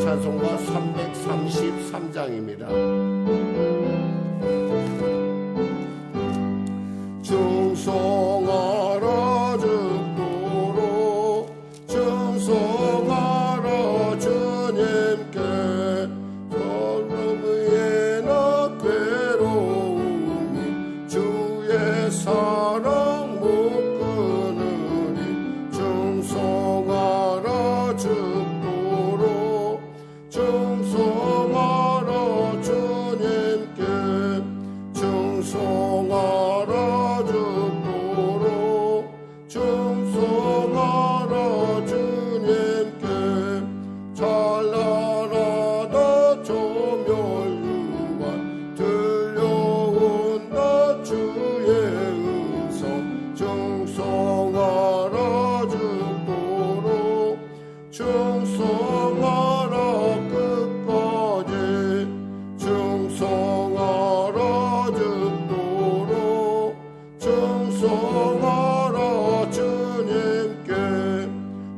찬송가 333장입니다. 충성하라 죽도록 충성하라 주님께 젊음에나 괴로움이 주의 사랑 못 끊으리 충성하라 죽도록 충성하라 주님께 충성하라 죽도록 충성하라 주님께 찬란하다 조멸유관 들려온다 주의 음성 충성하라 죽도록 충성하라 끝까지 충성하라 죽도록 충성하라 주님께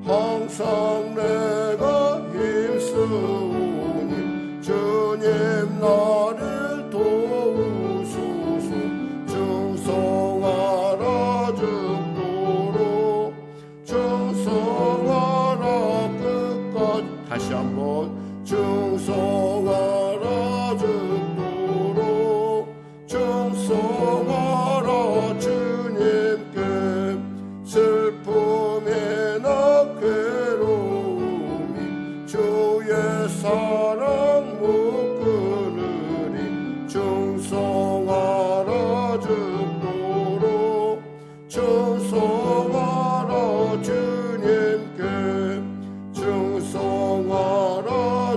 항상 내가 힘쓰오니 주님 나를 도우소서 충성하라 죽도록 충성하라 끝까지 다시 한번 충성하라 죽도록 충성하라 주님께 슬픔에나 괴로움이 주의 사랑 못 끊으리 충성하라 죽도록 충성하라 주님께 충성하라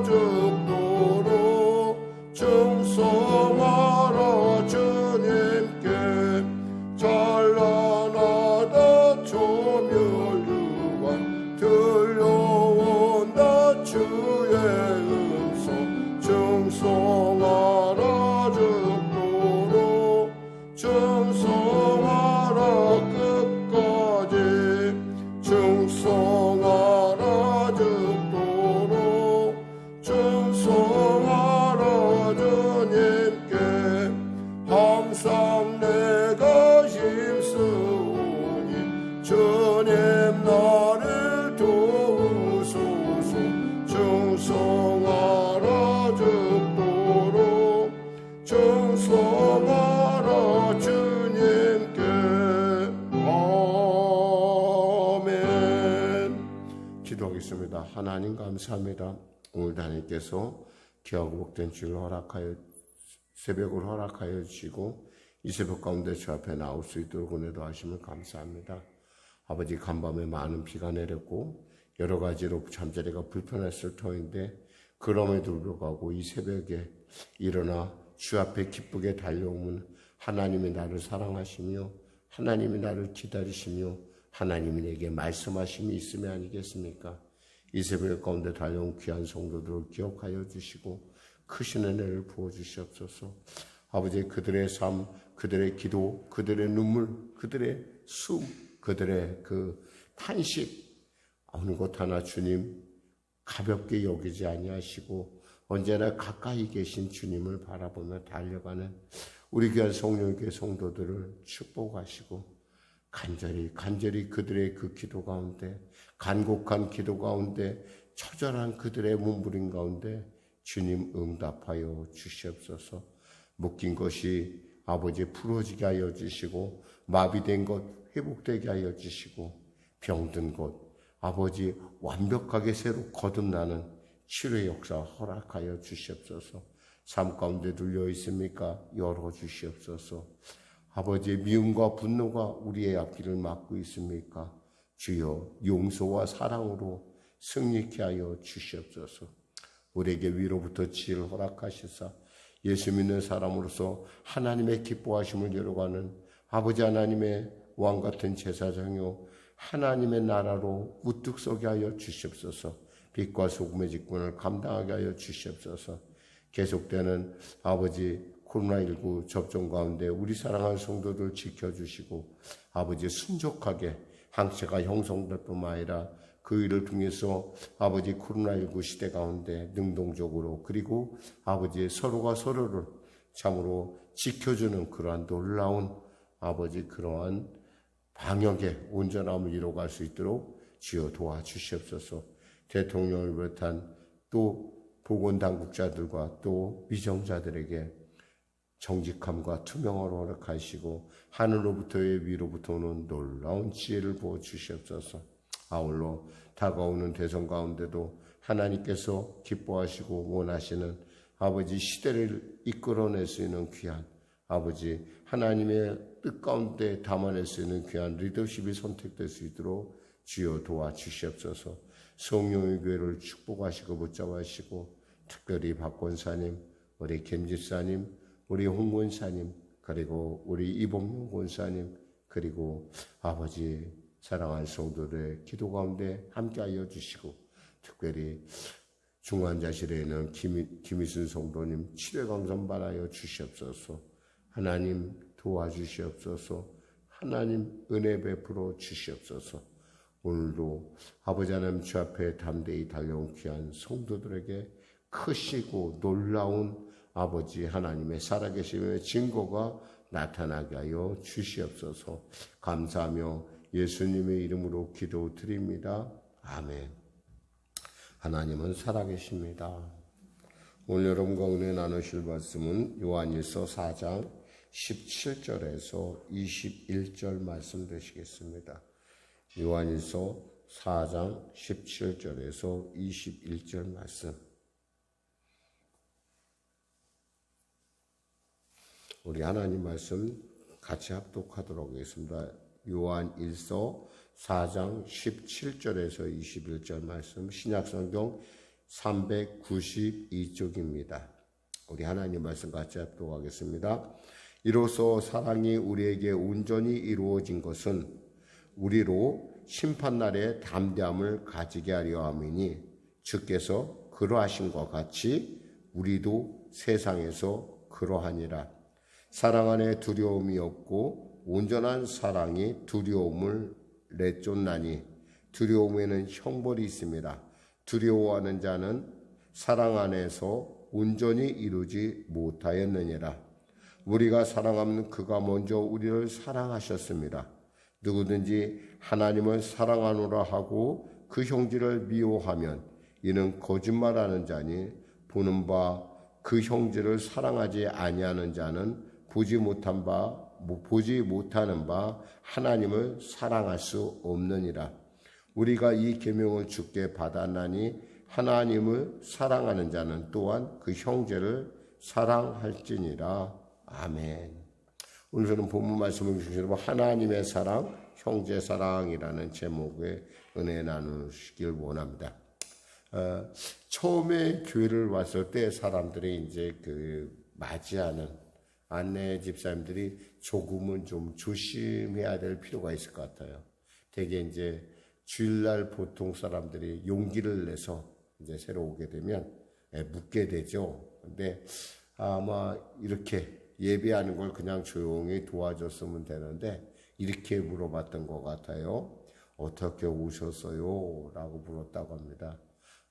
죽도록 충성하라 주님께 찬란하다 조멸유관 들려온다 주의 음성 충성하라 죽도록 충성하라 끝까지 충성하라 죽도록 충성하라 주님께 항상 내가 힘쓰오니 주님 나를 도우소서 충성하라 죽도록 충성하라 주님께 아멘. 기도하겠습니다. 하나님 감사합니다. 오늘도 하나님께서 귀하고 복된 주를 허락하여 새벽을 허락하여 주시고 이 새벽 가운데 주 앞에 나올 수 있도록 은혜도 하시면 감사합니다. 아버지 간밤에 많은 비가 내렸고 여러 가지로 잠자리가 불편했을 터인데 그럼에도 불구하고 이 새벽에 일어나 주 앞에 기쁘게 달려오면 하나님이 나를 사랑하시며 하나님이 나를 기다리시며 하나님이 내게 말씀하심이 있음이 아니겠습니까? 이 새벽 가운데 달려온 귀한 성도들을 기억하여 주시고 크신 은혜를 부어주시옵소서. 아버지 그들의 삶, 그들의 기도, 그들의 눈물, 그들의 숨, 그들의 그 탄식 어느 것 하나 주님 가볍게 여기지 아니하시고 언제나 가까이 계신 주님을 바라보며 달려가는 우리 귀한 성령교회 성도들을 축복하시고 간절히 그들의 그 기도 가운데 간곡한 기도 가운데 처절한 그들의 몸부림 가운데 주님 응답하여 주시옵소서. 묶인 것이 아버지 풀어지게 하여 주시고 마비된 것 회복되게 하여 주시고 병든 것 아버지 완벽하게 새로 거듭나는 치료의 역사 허락하여 주시옵소서. 삶 가운데 눌려 있습니까? 열어주시옵소서. 아버지 미움과 분노가 우리의 앞길을 막고 있습니까? 주여 용서와 사랑으로 승리케 하여 주시옵소서. 우리에게 위로부터 지혜를 허락하시사 예수 믿는 사람으로서 하나님의 기뻐하심을 이루어가는 아버지 하나님의 왕같은 제사장이요 하나님의 나라로 우뚝 서게 하여 주시옵소서. 빛과 소금의 직분을 감당하게 하여 주시옵소서. 계속되는 아버지 코로나19 접종 가운데 우리 사랑하는 성도들 지켜주시고 아버지 순종하게 항체가 형성될 뿐만 아니라 그 일을 통해서 아버지 코로나19 시대 가운데 능동적으로 그리고 아버지 서로가 서로를 참으로 지켜주는 그러한 놀라운 아버지 그러한 방역의 온전함을 이뤄갈 수 있도록 주여 도와주시옵소서. 대통령을 비롯한 또 보건당국자들과 또 위정자들에게 정직함과 투명함을 허락하시고 하늘로부터의 위로부터 오는 놀라운 지혜를 부어주시옵소서. 아울러 다가오는 대선 가운데도 하나님께서 기뻐하시고 원하시는 아버지 시대를 이끌어낼 수 있는 귀한 아버지 하나님의 뜻 가운데 담아낼 수 있는 귀한 리더십이 선택될 수 있도록 주여 도와주시옵소서. 성령의 교회를 축복하시고 붙잡으시고 특별히 박 권사님, 우리 김 집사님, 우리 홍 권사님, 그리고 우리 이봉용 권사님, 그리고 아버지 사랑하는 성도들의 기도 가운데 함께하여 주시고 특별히 중환자실에 있는 김희순 성도님 치료 강선 받아여 주시옵소서. 하나님 도와주시옵소서. 하나님 은혜 베풀어 주시옵소서. 오늘도 아버지 하나님 주 앞에 담대히 달려온 귀한 성도들에게 크시고 놀라운 아버지 하나님의 살아계심의 증거가 나타나게 하여 주시옵소서. 감사하며 예수님의 이름으로 기도드립니다. 아멘. 하나님은 살아계십니다. 오늘 여러분과 은혜 나누실 말씀은 요한일서 4장 17절에서 21절 말씀 되시겠습니다. 요한일서 4장 17절에서 21절 말씀. 우리 하나님 말씀 같이 합독하도록 하겠습니다. 요한일서 4장 17절에서 21절 말씀, 신약성경 392쪽입니다. 우리 하나님 말씀 같이 합독하겠습니다. 이로써 사랑이 우리에게 온전히 이루어진 것은 우리로 심판날에 담대함을 가지게 하려 함이니 주께서 그러하신 것 같이 우리도 세상에서 그러하니라. 사랑 안에 두려움이 없고 온전한 사랑이 두려움을 내쫓나니 두려움에는 형벌이 있습니다. 두려워하는 자는 사랑 안에서 온전히 이루지 못하였느니라. 우리가 사랑하면 그가 먼저 우리를 사랑하셨습니다. 누구든지 하나님을 사랑하노라 하고 그 형제를 미워하면 이는 거짓말하는 자니 보는 바 그 형제를 사랑하지 아니하는 자는 보지 못하는 바 하나님을 사랑할 수 없느니라. 우리가 이 계명을 주께 받았나니 하나님을 사랑하는 자는 또한 그 형제를 사랑할지니라. 아멘. 오늘 저는 본문 말씀을 주시는 하나님의 사랑, 형제 사랑이라는 제목의 은혜 나누시길 원합니다. 처음에 교회를 왔을 때 사람들이 이제 맞이하는 안내 집사님들이 조금은 좀 조심해야 될 필요가 있을 것 같아요. 되게 이제 주일날 보통 사람들이 용기를 내서 이제 새로 오게 되면 묻게 되죠. 근데 아마 이렇게 예배하는 걸 그냥 조용히 도와줬으면 되는데 이렇게 물어봤던 것 같아요. 어떻게 오셨어요? 라고 물었다고 합니다.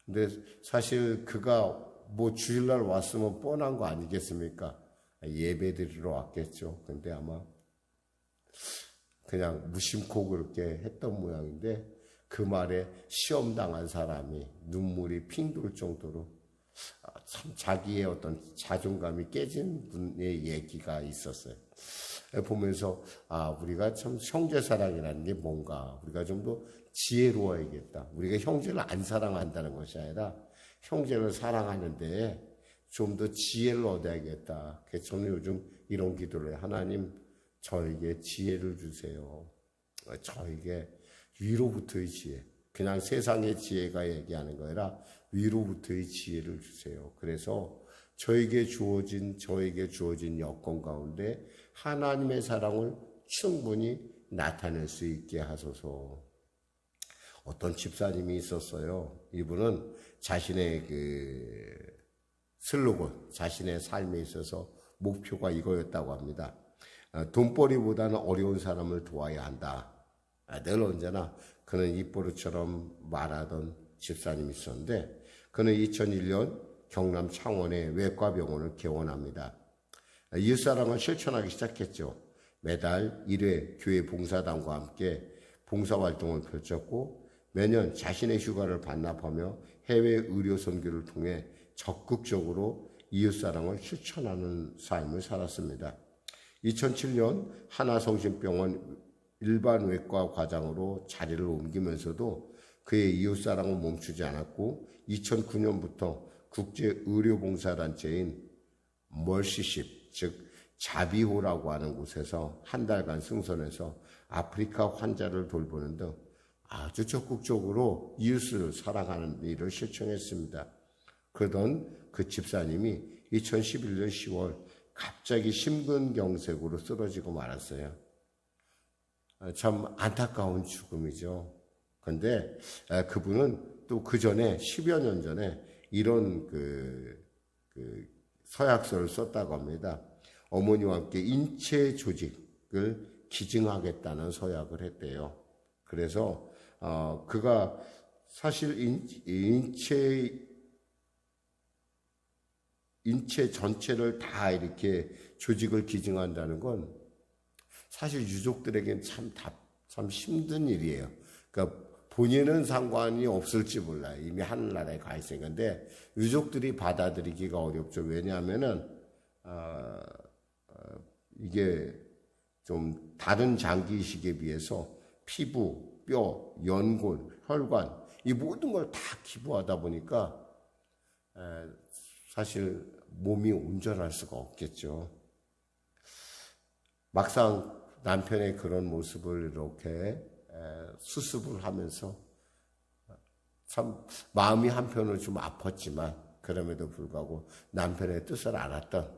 근데 사실 그가 뭐 주일날 왔으면 뻔한 거 아니겠습니까? 예배 드리러 왔겠죠. 근데 아마 그냥 무심코 그렇게 했던 모양인데 그 말에 시험당한 사람이 눈물이 핑 돌 정도로 참 자기의 어떤 자존감이 깨진 분의 얘기가 있었어요. 보면서 우리가 참 형제사랑이라는 게 뭔가 우리가 좀 더 지혜로워야겠다. 우리가 형제를 안 사랑한다는 것이 아니라 형제를 사랑하는데 좀 더 지혜를 얻어야겠다. 그래서 저는 요즘 이런 기도를 해요. 하나님 저에게 지혜를 주세요. 저에게 위로부터의 지혜. 그냥 세상의 지혜가 얘기하는 거 아니라 위로부터의 지혜를 주세요. 그래서 저에게 주어진 여건 가운데 하나님의 사랑을 충분히 나타낼 수 있게 하소서. 어떤 집사님이 있었어요. 이분은 자신의 슬로건, 자신의 삶에 있어서 목표가 이거였다고 합니다. 돈벌이보다는 어려운 사람을 도와야 한다. 늘 언제나 그는 입버릇처럼 말하던 집사님이 있었는데 그는 2001년 경남 창원의 외과병원을 개원합니다. 이웃사랑을 실천하기 시작했죠. 매달 1회 교회 봉사단과 함께 봉사활동을 펼쳤고 매년 자신의 휴가를 반납하며 해외 의료 선교를 통해 적극적으로 이웃사랑을 실천하는 삶을 살았습니다. 2007년 하나성심병원 일반외과 과장으로 자리를 옮기면서도 그의 이웃사랑은 멈추지 않았고 2009년부터 국제의료봉사단체인 멀시십, 즉 자비호라고 하는 곳에서 한 달간 승선해서 아프리카 환자를 돌보는 등 아주 적극적으로 이웃을 사랑하는 일을 실천했습니다. 그러던 그 집사님이 2011년 10월 갑자기 심근경색으로 쓰러지고 말았어요. 참 안타까운 죽음이죠. 그런데 그분은 또 그 전에 10여 년 전에 이런 서약서를 썼다고 합니다. 어머니와 함께 인체 조직을 기증하겠다는 서약을 했대요. 그래서 그가 사실 인체 전체를 다 이렇게 조직을 기증한다는 건 사실 유족들에게는 참 힘든 일이에요. 그러니까 본인은 상관이 없을지 몰라요. 이미 하늘나라에 가 있으니까. 근데 유족들이 받아들이기가 어렵죠. 왜냐하면은 이게 좀 다른 장기 이식에 비해서 피부, 뼈, 연골, 혈관 이 모든 걸 다 기부하다 보니까 사실 몸이 온전할 수가 없겠죠. 막상 남편의 그런 모습을 이렇게 수습을 하면서 참 마음이 한편으로 좀 아팠지만 그럼에도 불구하고 남편의 뜻을 알았던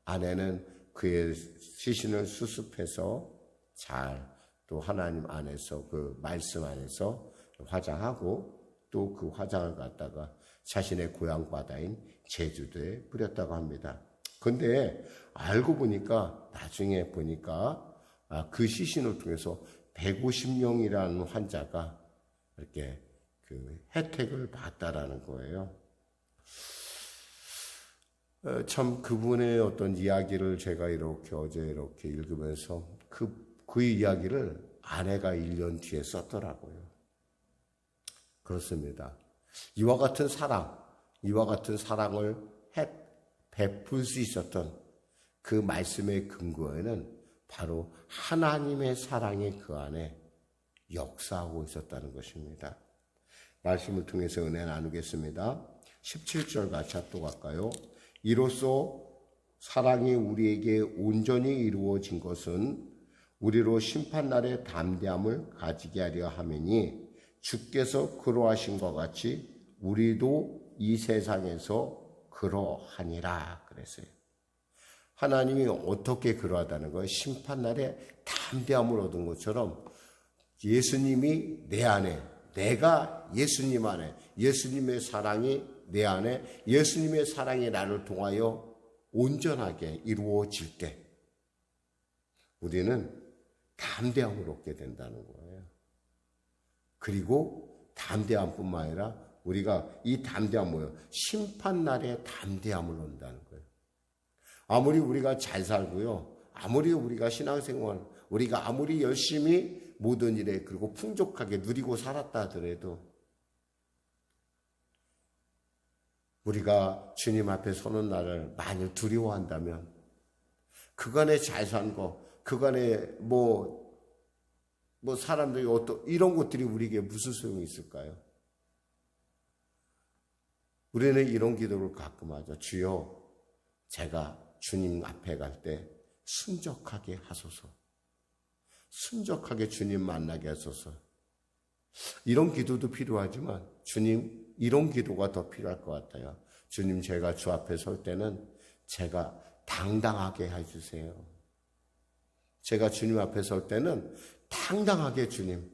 아내는 그의 시신을 수습해서 잘 또 하나님 안에서 그 말씀 안에서 화장하고 또 그 화장을 갖다가 자신의 고향 바다인 제주도에 뿌렸다고 합니다. 근데 알고 보니까 나중에 보니까 그 시신을 통해서 150명이라는 환자가 이렇게 그 혜택을 받았다라는 거예요. 참 그분의 어떤 이야기를 제가 이렇게 어제 이렇게 읽으면서 그 이야기를 아내가 1년 뒤에 썼더라고요. 그렇습니다. 이와 같은 사랑을 베풀 수 있었던 그 말씀의 근거에는 바로 하나님의 사랑이 그 안에 역사하고 있었다는 것입니다. 말씀을 통해서 은혜 나누겠습니다. 17절 같이 합독할까요? 이로써 사랑이 우리에게 온전히 이루어진 것은 우리로 심판날의 담대함을 가지게 하려 함이니 주께서 그러하신 것 같이 우리도 이 세상에서 그러하니라 그랬어요. 하나님이 어떻게 그러하다는 거예요? 심판날에 담대함을 얻은 것처럼 예수님이 내 안에, 내가 예수님 안에, 예수님의 사랑이 내 안에, 예수님의 사랑이 나를 통하여 온전하게 이루어질 때 우리는 담대함을 얻게 된다는 거예요. 그리고 담대함뿐만 아니라 우리가 이 담대함 뭐예요? 심판날에 담대함을 얻는다는 거예요. 아무리 우리가 잘 살고요. 아무리 우리가 신앙생활, 우리가 아무리 열심히 모든 일에 그리고 풍족하게 누리고 살았다 하더라도 우리가 주님 앞에 서는 날을 만일 두려워한다면 그간에 잘 산 거, 그간에 뭐 사람들이 이런 것들이 우리에게 무슨 소용이 있을까요? 우리는 이런 기도를 가끔 하죠. 주여, 제가 주님 앞에 갈 때 순적하게 하소서. 순적하게 주님 만나게 하소서. 이런 기도도 필요하지만 주님, 이런 기도가 더 필요할 것 같아요. 주님, 제가 주 앞에 설 때는 제가 당당하게 해주세요. 제가 주님 앞에 설 때는 당당하게 주님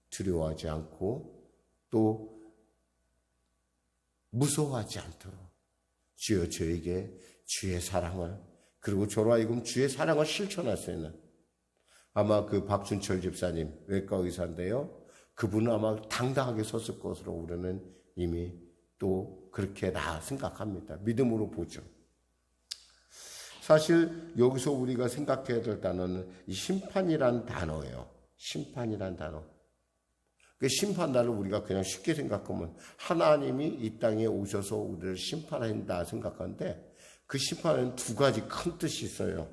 두려워하지 않고 또 무서워하지 않도록 주여 저에게 주의 사랑을 그리고 저로 하여금 주의 사랑을 실천할 수 있는 아마 그 박준철 집사님, 외과 의사인데요. 그분은 아마 당당하게 섰을 것으로 우리는 이미 또 그렇게 생각합니다. 믿음으로 보죠. 사실 여기서 우리가 생각해야 될 단어는 이 심판이란 단어예요. 심판이란 단어. 그 심판단을 우리가 그냥 쉽게 생각하면 하나님이 이 땅에 오셔서 우리를 심판한다 생각하는데 그 심판은 두 가지 큰 뜻이 있어요.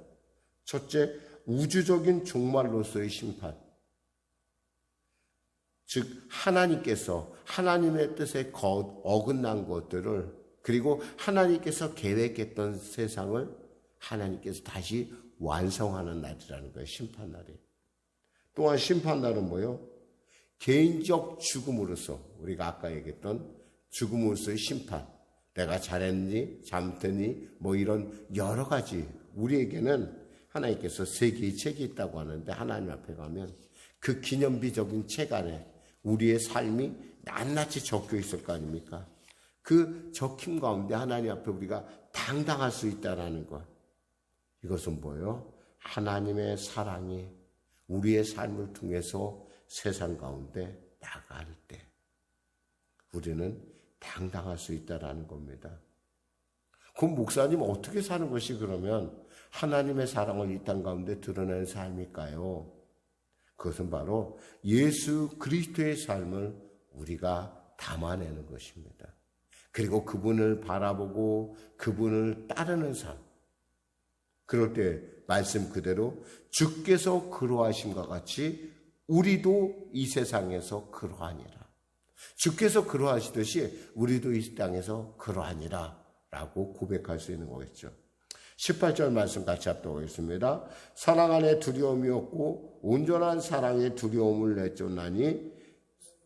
첫째, 우주적인 종말로서의 심판. 즉 하나님께서 하나님의 뜻에 어긋난 것들을 그리고 하나님께서 계획했던 세상을 하나님께서 다시 완성하는 날이라는 거예요. 심판날이. 또한 심판날은 뭐예요? 개인적 죽음으로써 우리가 아까 얘기했던 죽음으로서의 심판. 내가 잘했니? 잘못했니? 뭐 이런 여러 가지 우리에게는 하나님께서 세 개의 책이 있다고 하는데 하나님 앞에 가면 그 기념비적인 책 안에 우리의 삶이 낱낱이 적혀 있을 거 아닙니까? 그 적힘 가운데 하나님 앞에 우리가 당당할 수 있다는 것. 이것은 뭐예요? 하나님의 사랑이 우리의 삶을 통해서 세상 가운데 나갈 때 우리는 당당할 수 있다는 겁니다. 그럼 목사님 어떻게 사는 것이 그러면 하나님의 사랑을 이 땅 가운데 드러내는 삶일까요? 그것은 바로 예수 그리스도의 삶을 우리가 담아내는 것입니다. 그리고 그분을 바라보고 그분을 따르는 삶. 그럴 때 말씀 그대로 주께서 그러하심과 같이 우리도 이 세상에서 그러하니라. 주께서 그러하시듯이 우리도 이 땅에서 그러하니라 라고 고백할 수 있는 거겠죠. 18절 말씀 같이 합독 하겠습니다. 사랑 안에 두려움이 없고 온전한 사랑의 두려움을 내쫓나니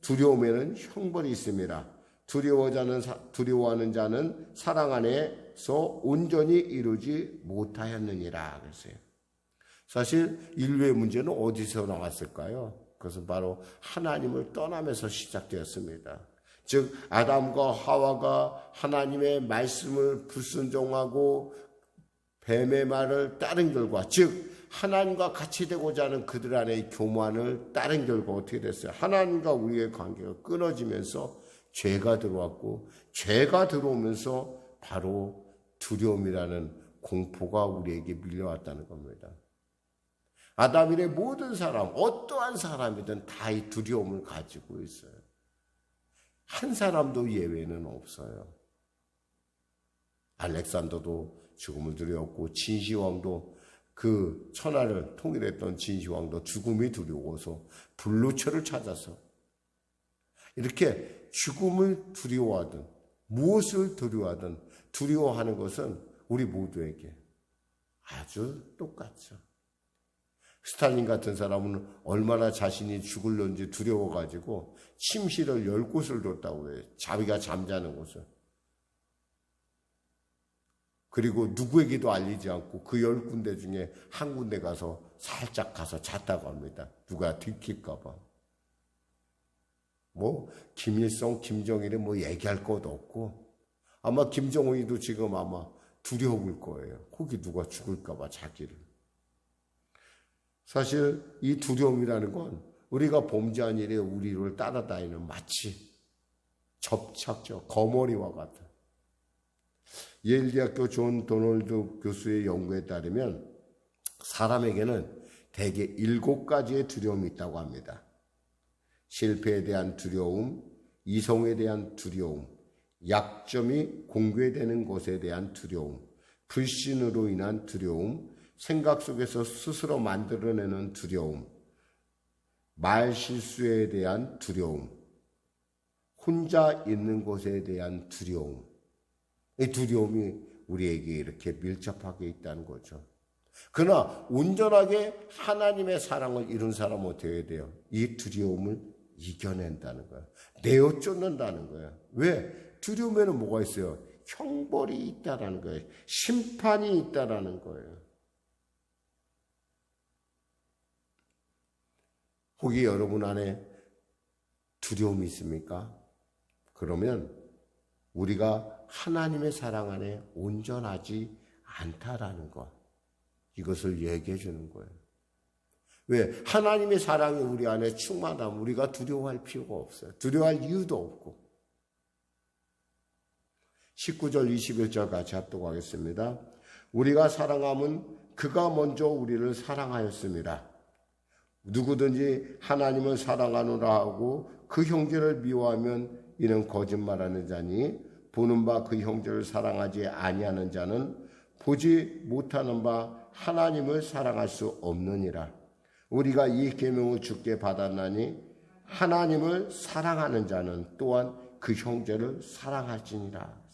두려움에는 형벌이 있습니다. 두려워하는 자는 사랑 안에서 온전히 이루지 못하였느니라 그랬어요. 사실 인류의 문제는 어디서 나왔을까요? 그것은 바로 하나님을 떠나면서 시작되었습니다. 즉 아담과 하와가 하나님의 말씀을 불순종하고 뱀의 말을 따른 결과, 즉 하나님과 같이 되고자 하는 그들 안의 교만을 따른 결과 어떻게 됐어요? 하나님과 우리의 관계가 끊어지면서 죄가 들어왔고, 죄가 들어오면서 바로 두려움이라는 공포가 우리에게 밀려왔다는 겁니다. 아담인의 모든 사람, 어떠한 사람이든 다 이 두려움을 가지고 있어요. 한 사람도 예외는 없어요. 알렉산더도 죽음을 두려웠고 진시황도 그 천하를 통일했던 진시황도 죽음이 두려워서 불로초를 찾아서 이렇게 죽음을 두려워하든 무엇을 두려워하든 두려워하는 것은 우리 모두에게 아주 똑같죠. 스탈린 같은 사람은 얼마나 자신이 죽을런지 두려워가지고 침실을 10곳을 뒀다고 해요. 자기가 잠자는 곳을. 그리고 누구에게도 알리지 않고 그 10군데 중에 한 군데 가서 살짝 가서 잤다고 합니다. 누가 들킬까 봐. 뭐 김일성, 김정일이 뭐 얘기할 것도 없고 아마 김정은이도 지금 아마 두려울 거예요. 거기 누가 죽을까 봐 자기를. 사실 이 두려움이라는 건 우리가 범죄한 일에 우리를 따라다니는 마치 접착적 거머리와 같은 예일대학교 존 도널드 교수의 연구에 따르면 사람에게는 대개 7가지의 두려움이 있다고 합니다. 실패에 대한 두려움, 이성에 대한 두려움, 약점이 공개되는 것에 대한 두려움, 불신으로 인한 두려움, 생각 속에서 스스로 만들어내는 두려움, 말 실수에 대한 두려움, 혼자 있는 것에 대한 두려움. 이 두려움이 우리에게 이렇게 밀접하게 있다는 거죠. 그러나 온전하게 하나님의 사랑을 이룬 사람은 어떻게 해야 돼요? 이 두려움을 이겨낸다는 거예요. 내어쫓는다는 거예요. 왜? 두려움에는 뭐가 있어요? 형벌이 있다라는 거예요. 심판이 있다라는 거예요. 혹시 여러분 안에 두려움이 있습니까? 그러면 우리가 하나님의 사랑 안에 온전하지 않다라는 것, 이것을 얘기해 주는 거예요. 왜? 하나님의 사랑이 우리 안에 충만하면 우리가 두려워할 필요가 없어요. 두려워할 이유도 없고. 19절 21절 같이 합독하겠습니다. 우리가 사랑함은 그가 먼저 우리를 사랑하였습니다. 누구든지 하나님을 사랑하노라 하고 그 형제를 미워하면 이는 거짓말하는 자니 보는 바 그 형제를 사랑하지 아니하는 자는 보지 못하는 바 하나님을 사랑할 수 없느니라. 우리가 이 계명을 주께 받았나니 하나님을 사랑하는 자는 또한 그 형제를 사랑할지니라.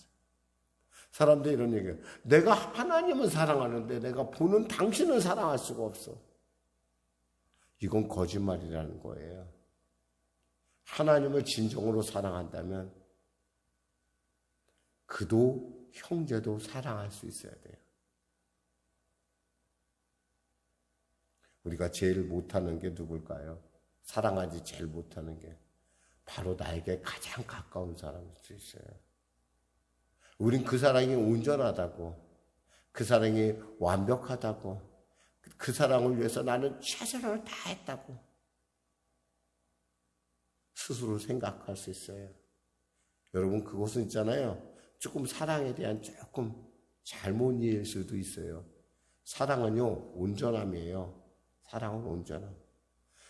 사람들이 이런 얘기해요. 내가 하나님은 사랑하는데 내가 보는 당신은 사랑할 수가 없어. 이건 거짓말이라는 거예요. 하나님을 진정으로 사랑한다면 그도 형제도 사랑할 수 있어야 돼요. 우리가 제일 못하는 게 누굴까요? 사랑하지 제일 못하는 게 바로 나에게 가장 가까운 사람일 수 있어요. 우린 그 사랑이 온전하다고, 그 사랑이 완벽하다고, 그 사랑을 위해서 나는 최선을 다했다고 스스로 생각할 수 있어요. 여러분, 그것은 있잖아요. 조금 사랑에 대한 조금 잘못 이해일 수도 있어요. 사랑은요, 온전함이에요. 사랑은 온전함.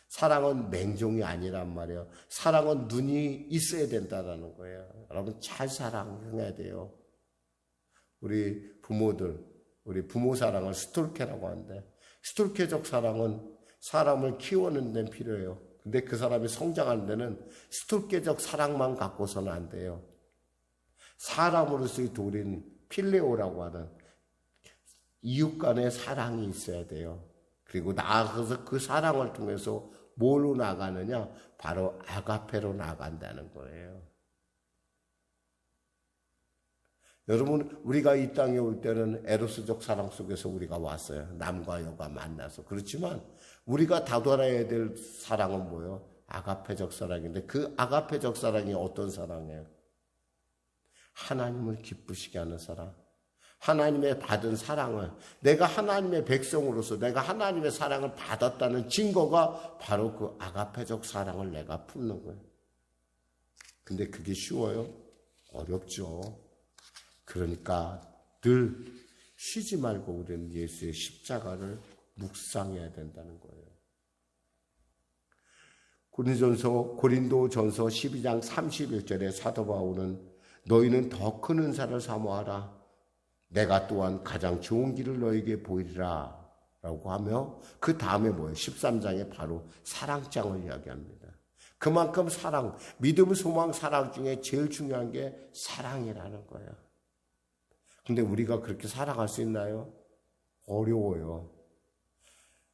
사랑은 맹종이 아니란 말이에요. 사랑은 눈이 있어야 된다는 거예요. 여러분, 잘 사랑해야 돼요. 우리 부모들, 우리 부모 사랑을 스톨케라고 하는데, 스톨케적 사랑은 사람을 키우는 데는 필요해요. 근데 그 사람이 성장하는 데는 스톨케적 사랑만 갖고서는 안 돼요. 사람으로서의 도린 필레오라고 하는 이웃 간의 사랑이 있어야 돼요. 그리고 나아가서 그 사랑을 통해서 뭘로 나가느냐? 바로 아가페로 나간다는 거예요. 여러분, 우리가 이 땅에 올 때는 에로스적 사랑 속에서 우리가 왔어요. 남과 여가 만나서. 그렇지만 우리가 다돌아야 될 사랑은 뭐예요? 아가페적 사랑인데 그 아가페적 사랑이 어떤 사랑이에요? 하나님을 기쁘시게 하는 사랑. 하나님의 받은 사랑을, 내가 하나님의 백성으로서 내가 하나님의 사랑을 받았다는 증거가 바로 그 아가페적 사랑을 내가 품는 거예요. 근데 그게 쉬워요? 어렵죠. 그러니까 늘 쉬지 말고 우리는 예수의 십자가를 묵상해야 된다는 거예요. 고린도전서 12장 31절에 사도 바울은 너희는 더 큰 은사를 사모하라. 내가 또한 가장 좋은 길을 너에게 보이리라 라고 하며 그 다음에 뭐예요? 13장에 바로 사랑장을 이야기합니다. 그만큼 사랑, 믿음, 소망, 사랑 중에 제일 중요한 게 사랑이라는 거예요. 근데 우리가 그렇게 살아갈 수 있나요? 어려워요.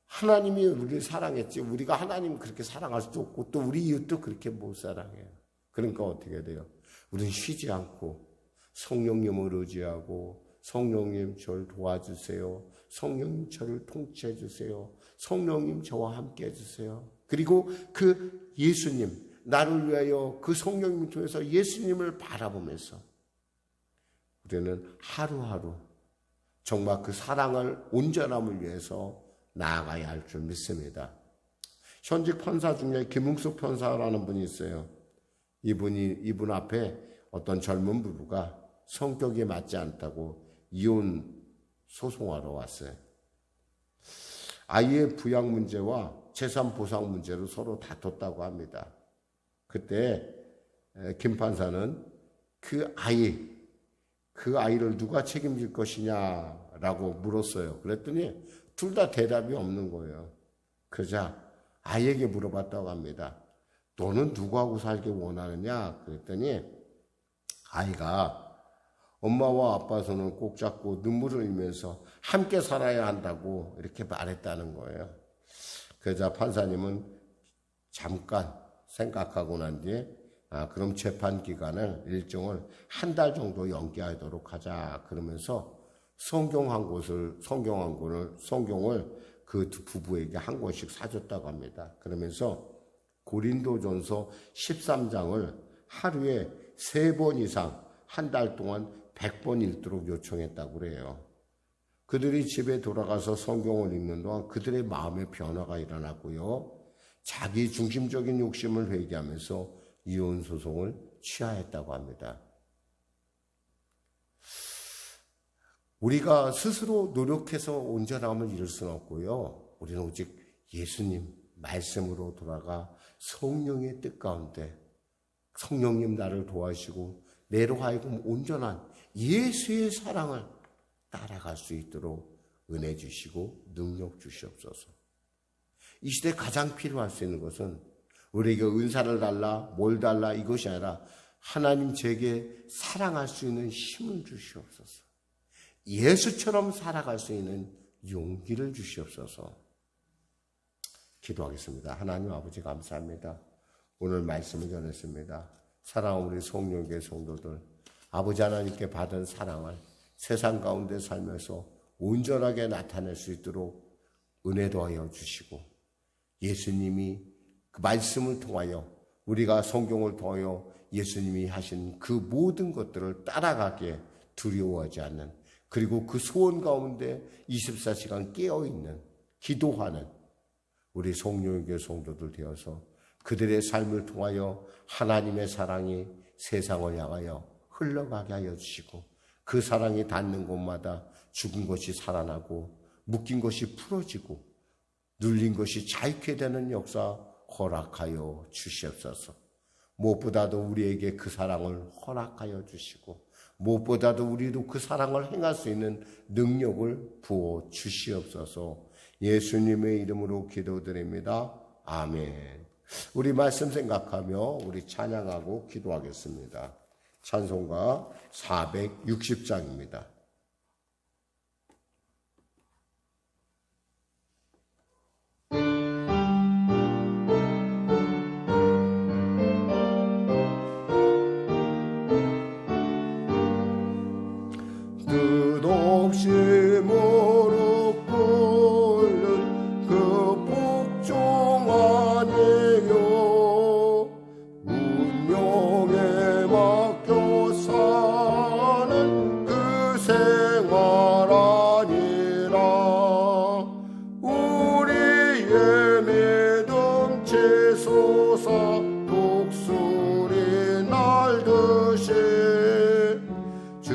하나님이 우리를 사랑했지 우리가 하나님을 그렇게 사랑할 수도 없고 또 우리 이웃도 그렇게 못 사랑해요. 그러니까 어떻게 돼요? 우리는 쉬지 않고 성령님을 의지하고 성령님 저를 도와주세요. 성령님 저를 통치해 주세요. 성령님 저와 함께 해주세요. 그리고 그 예수님, 나를 위하여 그 성령님을 통해서 예수님을 바라보면서 우리는 하루하루 정말 그 사랑을 온전함을 위해서 나아가야 할 줄 믿습니다. 현직 판사 중에 김웅숙 판사라는 분이 있어요. 이분 앞에 어떤 젊은 부부가 성격이 맞지 않다고 이혼 소송하러 왔어요. 아이의 부양 문제와 재산 보상 문제로 서로 다퉜다고 합니다. 그때 김 판사는 그 아이를 누가 책임질 것이냐라고 물었어요. 그랬더니 둘 다 대답이 없는 거예요. 그러자 아이에게 물어봤다고 합니다. 너는 누구하고 살기 원하느냐? 그랬더니 아이가 엄마와 아빠 손을 꼭 잡고 눈물을 흘리면서 함께 살아야 한다고 이렇게 말했다는 거예요. 그러자 판사님은 잠깐 생각하고 난 뒤에 그럼 재판 기간을 일정을 한 달 정도 연기하도록 하자 그러면서 성경을 그 두 부부에게 한 권씩 사줬다고 합니다. 그러면서 고린도전서 13장을 하루에 3번 이상 한 달 동안 100번 읽도록 요청했다고 그래요. 그들이 집에 돌아가서 성경을 읽는 동안 그들의 마음의 변화가 일어났고요. 자기 중심적인 욕심을 회개하면서 이혼 소송을 취하했다고 합니다. 우리가 스스로 노력해서 온전함을 이룰 수는 없고요. 우리는 오직 예수님 말씀으로 돌아가 성령의 뜻 가운데 성령님 나를 도와주시고 내로 하여금 온전한 예수의 사랑을 따라갈 수 있도록 은혜 주시고 능력 주시옵소서. 이 시대에 가장 필요할 수 있는 것은 우리에게 은사를 달라 뭘 달라 이것이 아니라 하나님 제게 사랑할 수 있는 힘을 주시옵소서. 예수처럼 살아갈 수 있는 용기를 주시옵소서. 기도하겠습니다. 하나님 아버지 감사합니다. 오늘 말씀을 전했습니다. 사랑하는 우리 송영계 성도들, 아버지 하나님께 받은 사랑을 세상 가운데 살면서 온전하게 나타낼 수 있도록 은혜 더하여 주시고, 예수님이 그 말씀을 통하여 우리가 성경을 통하여 예수님이 하신 그 모든 것들을 따라가기에 두려워하지 않는, 그리고 그 소원 가운데 24시간 깨어있는 기도하는 우리 송영계 성도들 되어서 그들의 삶을 통하여 하나님의 사랑이 세상을 향하여 흘러가게 하여 주시고, 그 사랑이 닿는 곳마다 죽은 것이 살아나고 묶인 것이 풀어지고 눌린 것이 자유케 되는 역사 허락하여 주시옵소서. 무엇보다도 우리에게 그 사랑을 허락하여 주시고, 무엇보다도 우리도 그 사랑을 행할 수 있는 능력을 부어 주시옵소서. 예수님의 이름으로 기도드립니다. 아멘. 우리 말씀 생각하며 우리 찬양하고 기도하겠습니다. 찬송가 460장입니다. 끝없이 무릎 꿇는 그 복종 아니요, 운명에 맡겨 사는 그 생활 아니라, 우리의 믿음 치솟아 독수리 날듯이 주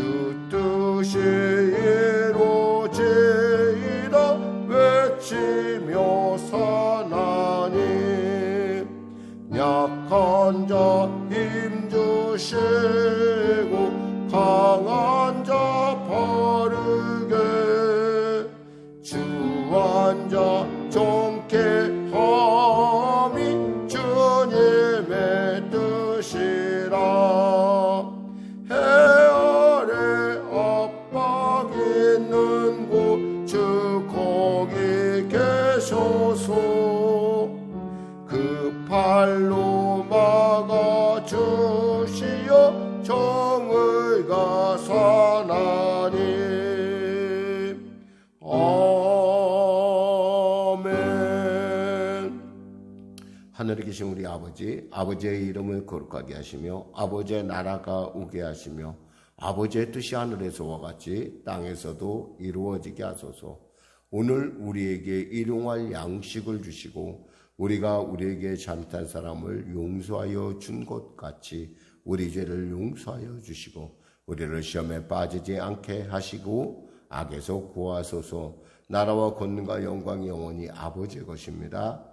뜻이 이루어지이다 외치며 사나니, 약한 자 힘주시고 강한 자 바르게 주한 자 정케 함이 주님의 뜻이라. 해 아래 압박 있는 곳 주 거기 계셔서 그 팔로 막아 주시어 정의가 사나니. 아멘. 하늘에 계신 우리 아버지, 아버지의 이름을 거룩하게 하시며 아버지의 나라가 오게 하시며 아버지의 뜻이 하늘에서와 같이 땅에서도 이루어지게 하소서. 오늘 우리에게 일용할 양식을 주시고 우리가 우리에게 잘못한 사람을 용서하여 준 것 같이 우리 죄를 용서하여 주시고 우리를 시험에 빠지지 않게 하시고 악에서 구하소서. 나라와 권능과 영광이 영원히 아버지의 것입니다.